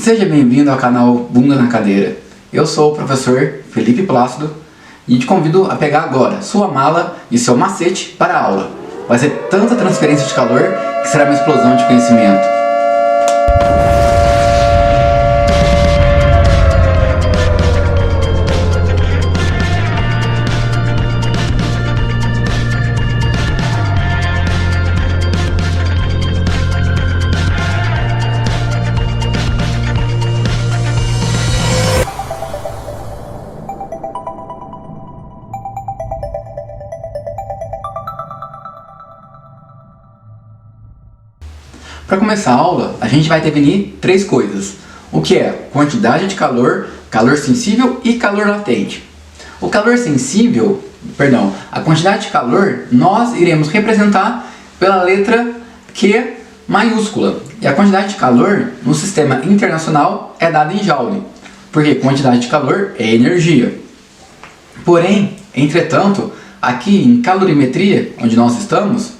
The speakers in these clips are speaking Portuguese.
Seja bem-vindo ao canal Bunda na Cadeira. Eu sou o professor Felipe Plácido e te convido a pegar agora sua mala e seu macete para a aula. Vai ser tanta transferência de calor que será uma explosão de conhecimento. Para começar a aula, a gente vai definir três coisas. O que é quantidade de calor, calor sensível e calor latente. O calor sensível, a quantidade de calor, nós iremos representar pela letra Q maiúscula. E a quantidade de calor no sistema internacional é dada em joule, porque quantidade de calor é energia. Porém, entretanto, aqui em calorimetria, onde nós estamos,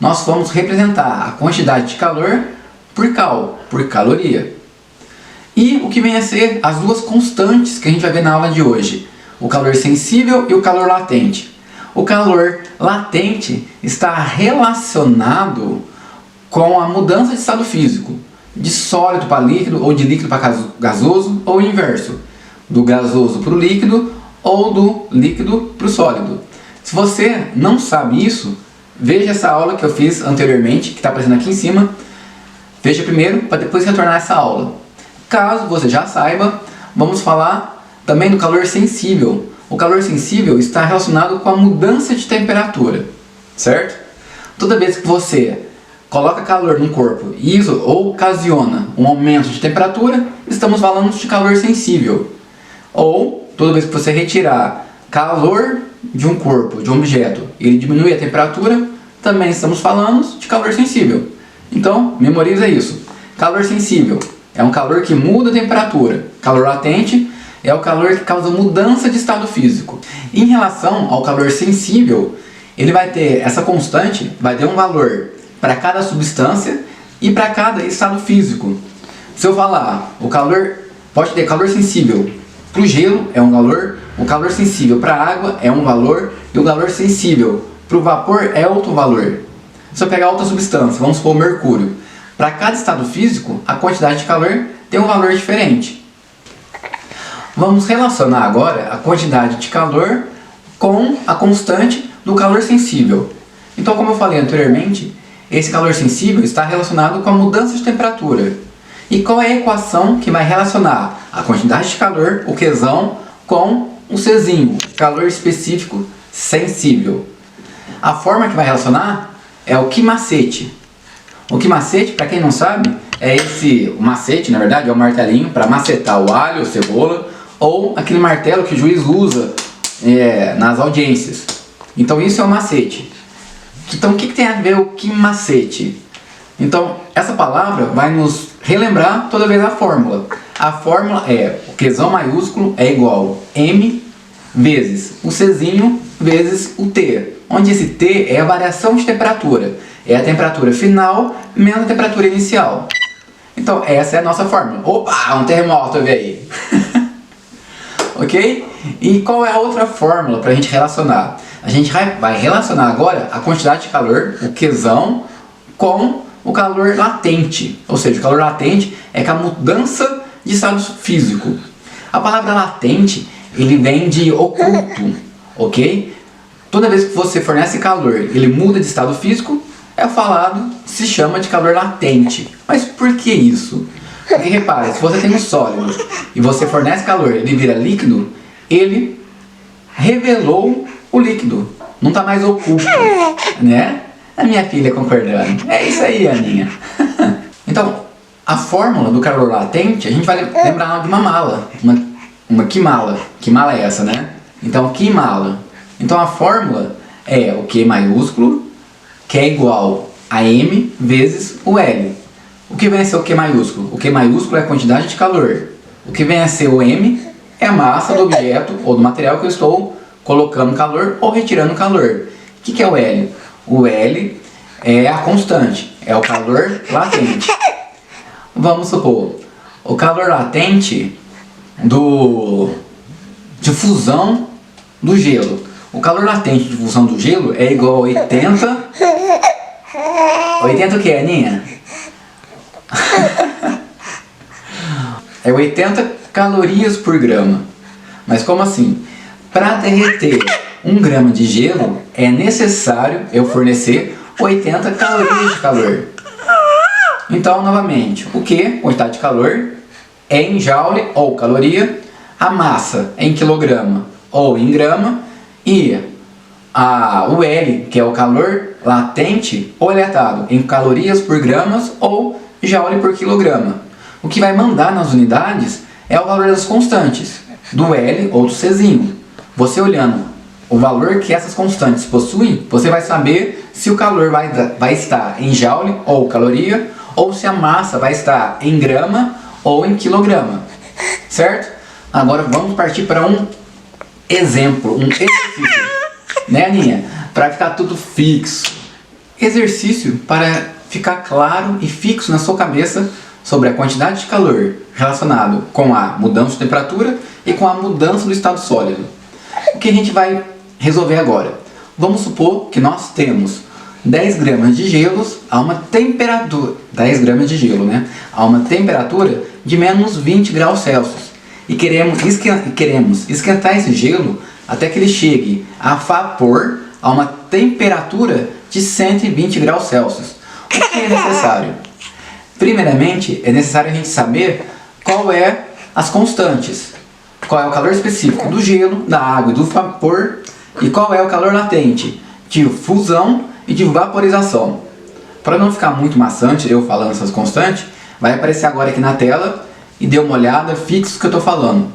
nós vamos representar a quantidade de calor por caloria. E o que vem a ser as duas constantes que a gente vai ver na aula de hoje, o calor sensível e o calor latente. O calor latente está relacionado com a mudança de estado físico, de sólido para líquido ou de líquido para gasoso, ou o inverso, do gasoso para o líquido ou do líquido para o sólido. Se você não sabe isso, veja essa aula que eu fiz anteriormente, que está aparecendo aqui em cima. Veja primeiro, para depois retornar essa aula. Caso você já saiba, vamos falar também do calor sensível. O calor sensível está relacionado com a mudança de temperatura, certo? Toda vez que você coloca calor no corpo e isso ocasiona um aumento de temperatura, estamos falando de calor sensível. Ou, toda vez que você retirar calor de um corpo, de um objeto, e ele diminui a temperatura, também estamos falando de calor sensível. Então, memoriza isso. Calor sensível é um calor que muda a temperatura. Calor latente é o calor que causa mudança de estado físico. Em relação ao calor sensível, ele vai ter essa constante, vai ter um valor para cada substância e para cada estado físico. Se eu falar, o calor pode ter calor sensível para o gelo é um valor, o calor sensível para a água é um valor e o calor sensível para o vapor é outro valor. Se eu pegar outra substância, vamos supor mercúrio, para cada estado físico a quantidade de calor tem um valor diferente. Vamos relacionar agora a quantidade de calor com a constante do calor sensível. Então, como eu falei anteriormente, esse calor sensível está relacionado com a mudança de temperatura. E qual é a equação que vai relacionar a quantidade de calor, o Qzão, com o Czinho, calor específico sensível? A forma que vai relacionar é o quimacete. O quimacete, para quem não sabe, o macete, na verdade, é o martelinho para macetar o alho, a cebola, ou aquele martelo que o juiz usa nas audiências. Então isso é o macete. Então o que tem a ver o quimacete? Então essa palavra vai nos relembrar toda vez a fórmula. A fórmula é o Qzão maiúsculo é igual M vezes o Czinho vezes o T, onde esse T é a variação de temperatura, é a temperatura final menos a temperatura inicial. Então essa é a nossa fórmula. Opa, um terremoto, eu vi aí. Ok? E qual é a outra fórmula para a gente relacionar? A gente vai relacionar agora a quantidade de calor, o Qzão, com o calor latente. Ou seja, o calor latente é com a mudança de estado físico. A palavra latente, ele vem de oculto, ok? Toda vez que você fornece calor, ele muda de estado físico, se chama de calor latente. Mas por que isso? Porque repare, se você tem um sólido e você fornece calor, ele vira líquido, ele revelou o líquido. Não está mais oculto, né? A minha filha concordando. É isso aí, Aninha. Então, a fórmula do calor latente, a gente vai lembrar de uma mala. Uma quimala. Quimala é essa, né? Então, quimala. Então, a fórmula é o Q maiúsculo, que é igual a M vezes o L. O que vem a ser o Q maiúsculo? O Q maiúsculo é a quantidade de calor. O que vem a ser o M é a massa do objeto ou do material que eu estou colocando calor ou retirando calor. O que é o L? O L é a constante, é o calor latente. Vamos supor, o calor latente de fusão do gelo. O calor latente de fusão do gelo é igual a 80... 80 o que, Aninha? É 80 calorias por grama. Mas como assim? Para derreter 1 grama de gelo, é necessário eu fornecer 80 calorias de calor. Então, novamente, o que? Quantidade de calor é em joule ou caloria, a massa é em quilograma ou em grama, e o L, que é o calor latente ou eletado, em calorias por gramas ou joule por quilograma. O que vai mandar nas unidades é o valor das constantes, do L ou do Czinho. Você olhando o valor que essas constantes possuem, você vai saber se o calor vai estar em joule ou caloria, ou se a massa vai estar em grama ou em quilograma, certo? Agora vamos partir para um exemplo, um exercício, né, Aninha? Para ficar tudo fixo. Exercício para ficar claro e fixo na sua cabeça sobre a quantidade de calor relacionado com a mudança de temperatura e com a mudança do estado sólido. O que a gente vai resolver agora? Vamos supor que nós temos 10 gramas de gelos a uma temperatura, 10 gramas de gelo, né? A uma temperatura de menos 20 graus Celsius. E queremos esquentar esse gelo até que ele chegue a vapor a uma temperatura de 120 graus Celsius. O que é necessário? Primeiramente, é necessário a gente saber qual é as constantes. Qual é o calor específico do gelo, da água e do vapor, e qual é o calor latente de fusão e de vaporização. Para não ficar muito maçante eu falando essas constantes, vai aparecer agora aqui na tela e dê uma olhada, fixe o que eu estou falando.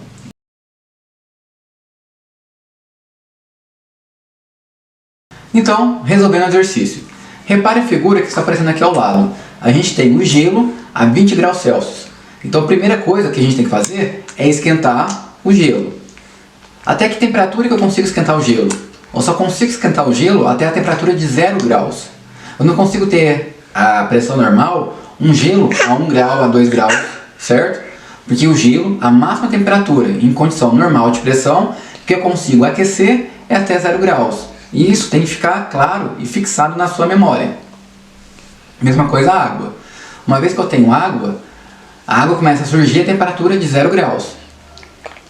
Então, resolvendo o exercício. Repare a figura que está aparecendo aqui ao lado. A gente tem o gelo a 20 graus Celsius. Então a primeira coisa que a gente tem que fazer é esquentar o gelo. Até que temperatura que eu consigo esquentar o gelo? Eu só consigo esquentar o gelo até a temperatura de 0 graus. Eu não consigo ter a pressão normal, um gelo a 1 grau, a 2 graus, certo? Porque o gelo, a máxima temperatura em condição normal de pressão que eu consigo aquecer é até 0 graus. E isso tem que ficar claro e fixado na sua memória. Mesma coisa a água. Uma vez que eu tenho água, a água começa a surgir a temperatura de 0 graus.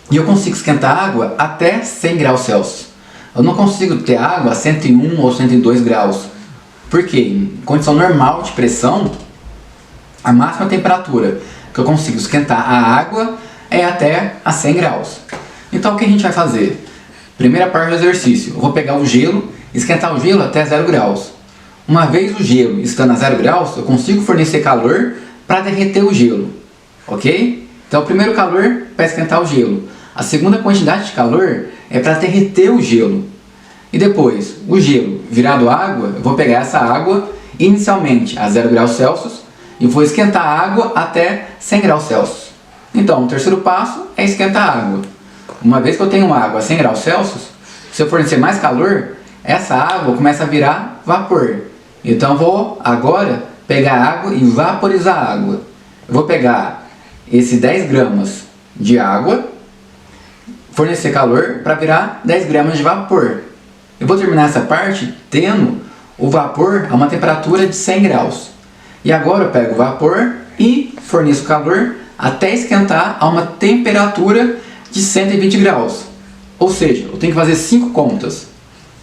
E eu consigo esquentar a água até 100 graus Celsius. Eu não consigo ter água a 101 ou 102 graus. Porque em condição normal de pressão, a máxima temperatura que eu consigo esquentar a água é até a 100 graus. Então o que a gente vai fazer? Primeira parte do exercício. Eu vou pegar o gelo, esquentar o gelo até 0 graus. Uma vez o gelo estando a 0 graus, eu consigo fornecer calor para derreter o gelo. Ok? Então o primeiro calor para esquentar o gelo. A segunda quantidade de calor é para derreter o gelo. E depois, o gelo virado água, eu vou pegar essa água inicialmente a 0 graus Celsius e vou esquentar a água até 100 graus Celsius. Então o terceiro passo é esquentar a água. Uma vez que eu tenho água a 100 graus Celsius, se eu fornecer mais calor, essa água começa a virar vapor. Então eu vou agora pegar a água e vaporizar a água. Eu vou pegar esses 10 gramas de água, fornecer calor para virar 10 gramas de vapor. Eu vou terminar essa parte tendo o vapor a uma temperatura de 100 graus. E agora eu pego o vapor e forneço calor até esquentar a uma temperatura de 120 graus. Ou seja, eu tenho que fazer 5 contas,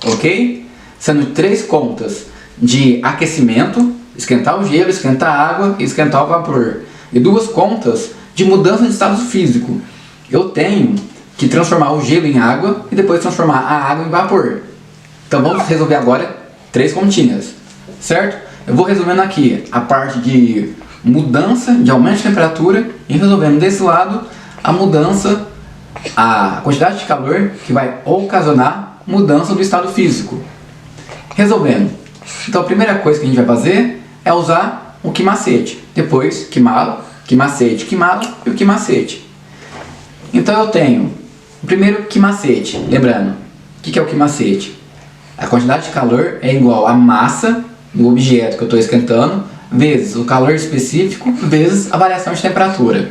ok? Sendo 3 contas de aquecimento, esquentar o gelo, esquentar a água e esquentar o vapor. E 2 contas de mudança de estado físico. Eu tenho que transformar o gelo em água e depois transformar a água em vapor. Então vamos resolver agora 3 continhas, certo? Eu vou resolvendo aqui a parte de mudança, de aumento de temperatura e resolvendo desse lado a mudança, a quantidade de calor que vai ocasionar mudança do estado físico. Resolvendo. Então a primeira coisa que a gente vai fazer é usar o quimacete. Depois quimá-lo, quimacete, quimá-lo e o quimacete. Então eu tenho o primeiro quimacete. Lembrando, o que é o quimacete? A quantidade de calor é igual à massa do objeto que eu estou esquentando vezes o calor específico vezes a variação de temperatura.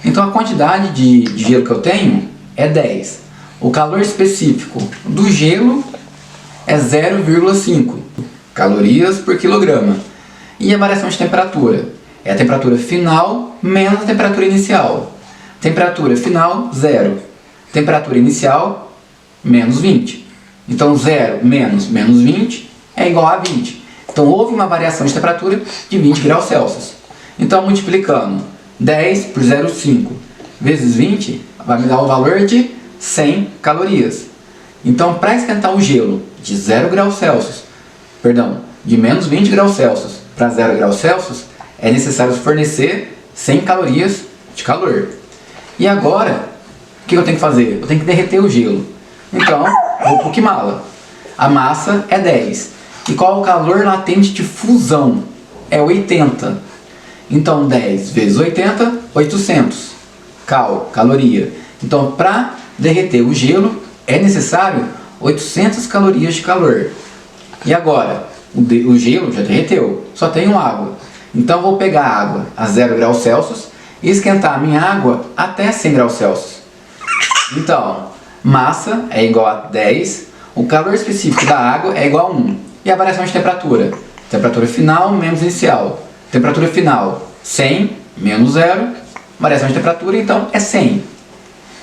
Então a quantidade de gelo que eu tenho é 10. O calor específico do gelo é 0,5 calorias por quilograma. E a variação de temperatura é a temperatura final menos a temperatura inicial. Temperatura final, 0. Temperatura inicial, menos 20. Então 0 menos 20 é igual a 20. Então houve uma variação de temperatura de 20 graus Celsius. Então multiplicando 10 por 0,5 vezes 20 vai me dar o valor de 100 calorias. Então para esquentar o gelo de 0 graus Celsius, de menos 20 graus Celsius para 0 graus Celsius, é necessário fornecer 100 calorias de calor. E agora, o que eu tenho que fazer? Eu tenho que derreter o gelo. Então, vou para o que mala. A massa é 10. E qual é o calor latente de fusão? É 80. Então 10 vezes 80, 800 caloria. Então para derreter o gelo é necessário 800 calorias de calor. E agora, o gelo já derreteu, só tenho água. Então vou pegar a água a 0 graus Celsius e esquentar a minha água até 100 graus Celsius. Então, massa é igual a 10, o calor específico da água é igual a 1. E a variação de temperatura? Temperatura final menos inicial. Temperatura final, 100 menos 0. Variação de temperatura, então, é 100.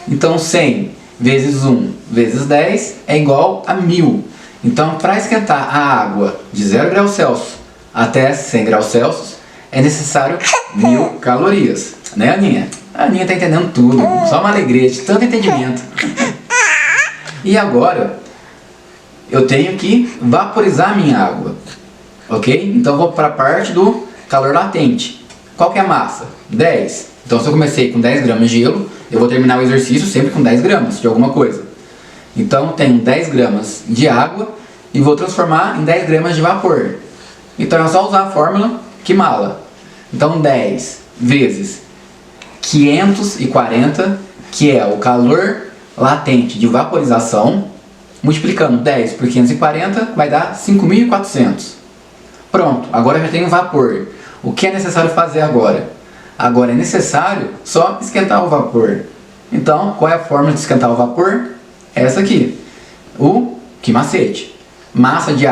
Então, 100 vezes 1 vezes 10 é igual a 1000. Então, para esquentar a água de 0 graus Celsius até 100 graus Celsius, é necessário 1000 calorias. Né, Aninha? A Aninha está entendendo tudo. Só uma alegria de tanto entendimento. E agora, eu tenho que vaporizar a minha água. Ok? Então, eu vou para a parte do calor latente. Qual que é a massa? 10. Então, se eu comecei com 10 gramas de gelo, eu vou terminar o exercício sempre com 10 gramas de alguma coisa. Então, tenho 10 gramas de água e vou transformar em 10 gramas de vapor. Então, é só usar a fórmula que mala. Então, 10 vezes 540, que é o calor latente de vaporização, multiplicando 10 por 540, vai dar 5.400. Pronto, agora já tenho vapor. O que é necessário fazer agora? Agora é necessário só esquentar o vapor. Então, qual é a fórmula de esquentar o vapor? Essa aqui. Que macete? Massa de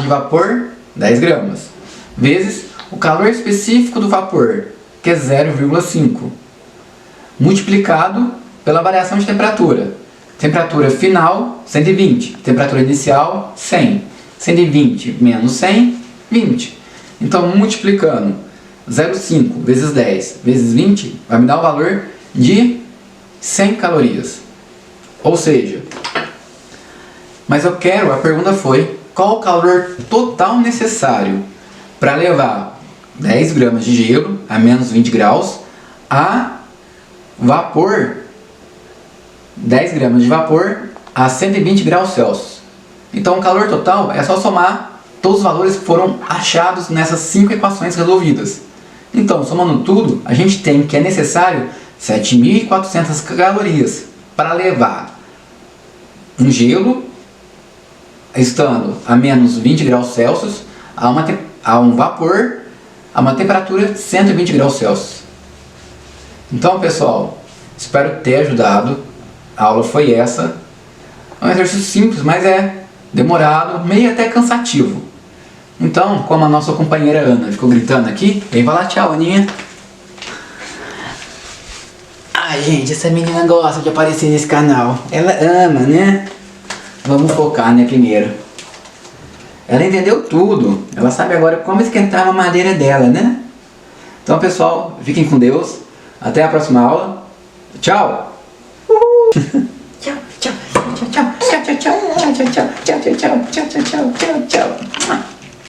vapor, 10 gramas. Vezes o calor específico do vapor, que é 0,5. Multiplicado pela variação de temperatura. Temperatura final, 120. Temperatura inicial, 100. 120 menos 100, 20. Então, multiplicando 0,5 vezes 10 vezes 20, vai me dar o valor de 100 calorias. Ou seja, a pergunta foi, qual o calor total necessário para levar 10 gramas de gelo a menos 20 graus a vapor, 10 gramas de vapor a 120 graus Celsius. Então o calor total é só somar todos os valores que foram achados nessas 5 equações resolvidas. Então, somando tudo, a gente tem que é necessário 7.400 calorias para levar um gelo, estando a menos 20 graus Celsius, a um vapor a uma temperatura de 120 graus Celsius. Então, pessoal, espero ter ajudado. A aula foi essa. É um exercício simples, mas é demorado, meio até cansativo. Então, como a nossa companheira Ana ficou gritando aqui, vem falar tchau, Aninha. Ai, gente, essa menina gosta de aparecer nesse canal. Ela ama, né? Vamos focar, né, primeiro. Ela entendeu tudo. Ela sabe agora como esquentar a madeira dela, né? Então, pessoal, fiquem com Deus. Até a próxima aula. Tchau! Tchau, tchau, tchau, tchau, tchau, tchau, tchau, tchau, tchau, tchau, tchau, tchau, tchau, tchau, tchau, tchau.